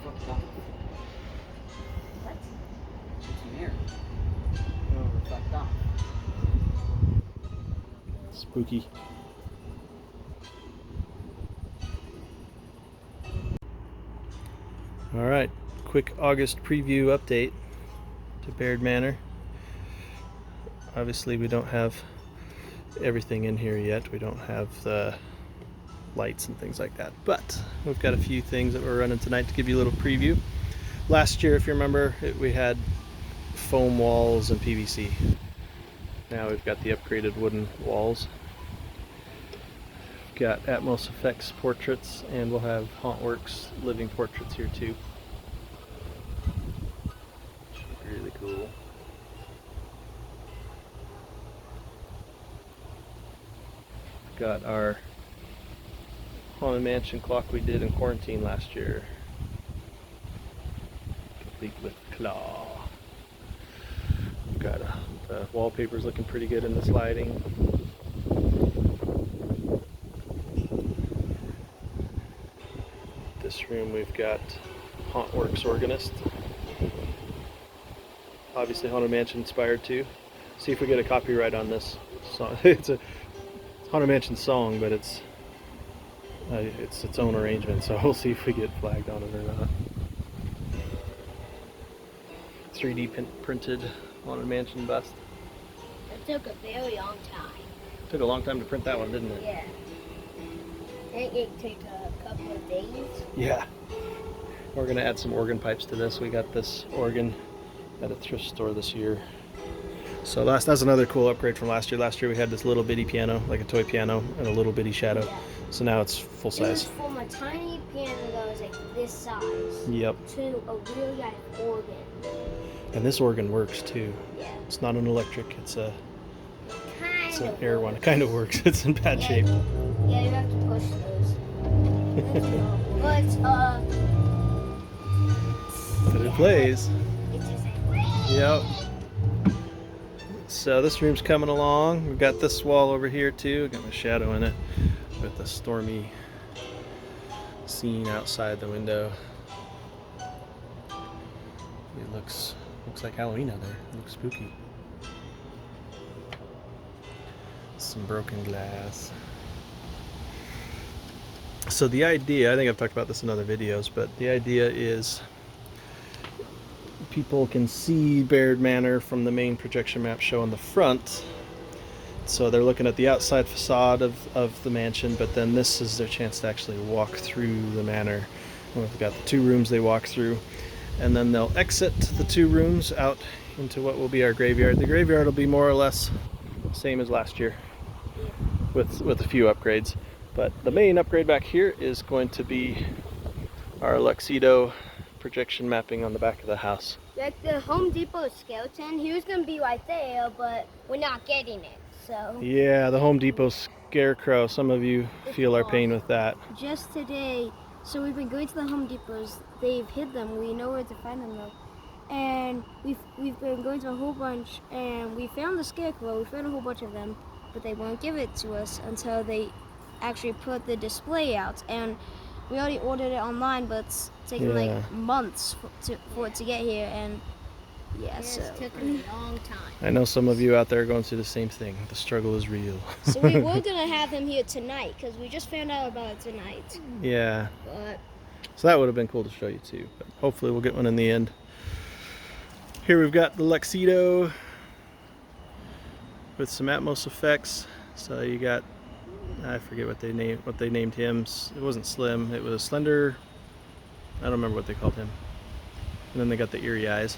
fucked off. What? It's mirror. Oh, we're fucked off. Spooky. All right, quick August preview update to Baird Manor. Obviously we don't have everything in here yet. We don't have the lights and things like that, but we've got a few things that we're running tonight to give you a little preview. Last year, if you remember, we had foam walls and PVC. Now we've got the upgraded wooden walls. We've got atmosfx portraits, and we'll have Hauntworks living portraits here too. Really cool. Got our Haunted Mansion clock we did in quarantine last year, complete with claw. We've got the wallpaper's looking pretty good in this lighting. This room we've got Hauntworks organist. Obviously Haunted Mansion inspired too. See if we get a copyright on this song. It's a Haunted Mansion song, but it's its own arrangement, so we'll see if we get flagged on it or not. 3D printed Haunted Mansion bust. It took a very long time. Took a long time to print that one, didn't it? Yeah. I think it took a couple of days. Yeah. We're gonna add some organ pipes to this. We got this organ at a thrift store this year. So that's another cool upgrade from last year. Last year we had this little bitty piano, like a toy piano, and a little bitty shadow. Yeah. So now it's full size. It was from a tiny piano that was like this size. Yep. To a really nice organ. And this organ works too. Yeah. It's not an electric, it's an Kind air one. It kind of works. It's in bad shape. Yeah, you have to push those. But it plays. It's just like, Yep. So this room's coming along. We've got this wall over here too. Got my shadow in it with the stormy scene outside the window. It looks like Halloween out there. It looks spooky. Some broken glass. So the idea, I think I've talked about this in other videos, but the idea is people can see Baird Manor from the main projection map show on the front. So they're looking at the outside facade of the mansion, but then this is their chance to actually walk through the manor. We've got the two rooms they walk through, and then they'll exit the two rooms out into what will be our graveyard. The graveyard will be more or less same as last year with a few upgrades. But the main upgrade back here is going to be our Luxido projection mapping on the back of the house. like the Home Depot skeleton, he was going to be right there, but we're not getting it, so. Yeah, the Home Depot scarecrow. Some of you feel our pain with that. Just today, so we've been going to the Home Depots, they've hid them, we know where to find them though. And we've been going to a whole bunch, and we found the scarecrow, we found a whole bunch of them, but they won't give it to us until they actually put the display out. And we already ordered it online, but it's taken like months for it to get here, and yeah, so It took a long time. I know some of you out there are going through the same thing. The struggle is real. So we were gonna have him here tonight because we just found out about it tonight. Yeah. But So that would have been cool to show you too, but hopefully we'll get one in the end. Here we've got the Luxido with some Atmos effects. So you got, I forget what they named him. It wasn't Slim, it was Slender. I don't remember what they called him. And then they got the eerie eyes.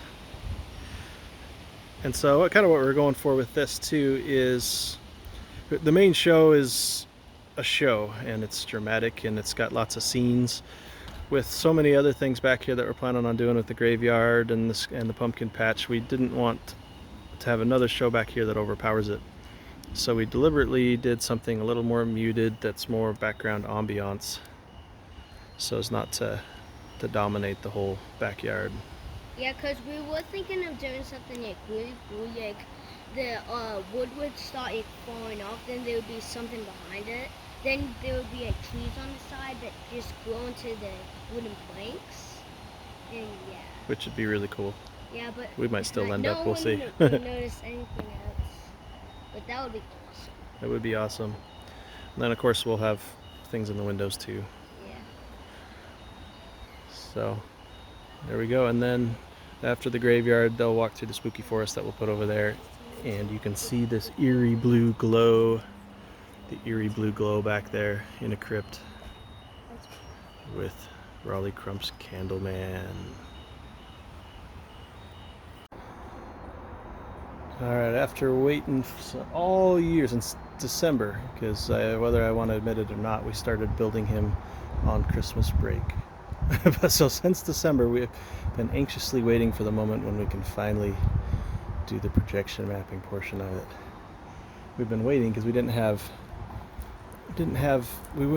And so what we're going for with this too is, the main show is a show, and it's dramatic and it's got lots of scenes. With so many other things back here that we're planning on doing with the graveyard and the pumpkin patch, we didn't want to have another show back here that overpowers it. So we deliberately did something a little more muted, that's more background ambiance, so as not to dominate the whole backyard. Yeah, because we were thinking of doing something like really cool, like the wood would start like, falling off, then there would be something behind it. Then there would be like trees on the side that just grow into the wooden planks. And yeah. which would be really cool. Yeah, but We might still end no up, we'll one see. would notice anything else. But that would be awesome. That would be awesome. And then of course we'll have things in the windows too. Yeah. So there we go. And then after the graveyard, they'll walk through the spooky forest that we'll put over there. And you can see this eerie blue glow, the eerie blue glow back there in a crypt with Raleigh Crump's Candleman. Alright, after waiting all year since December, because whether I want to admit it or not, we started building him on Christmas break. So since December, we've been anxiously waiting for the moment when we can finally do the projection mapping portion of it. We've been waiting because we would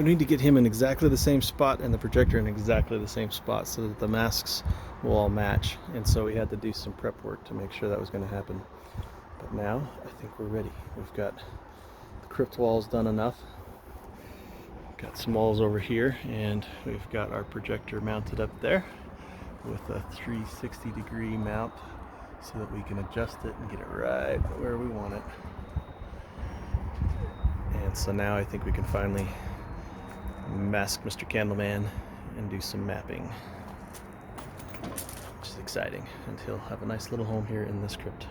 need to get him in exactly the same spot and the projector in exactly the same spot so that the masks will all match. And so we had to do some prep work to make sure that was going to happen. But now I think we're ready. We've got the crypt walls done enough. Got some walls over here, and we've got our projector mounted up there with a 360-degree mount so that we can adjust it and get it right where we want it. And so now I think we can finally mask Mr. Candleman and do some mapping, which is exciting, and he'll have a nice little home here in this crypt.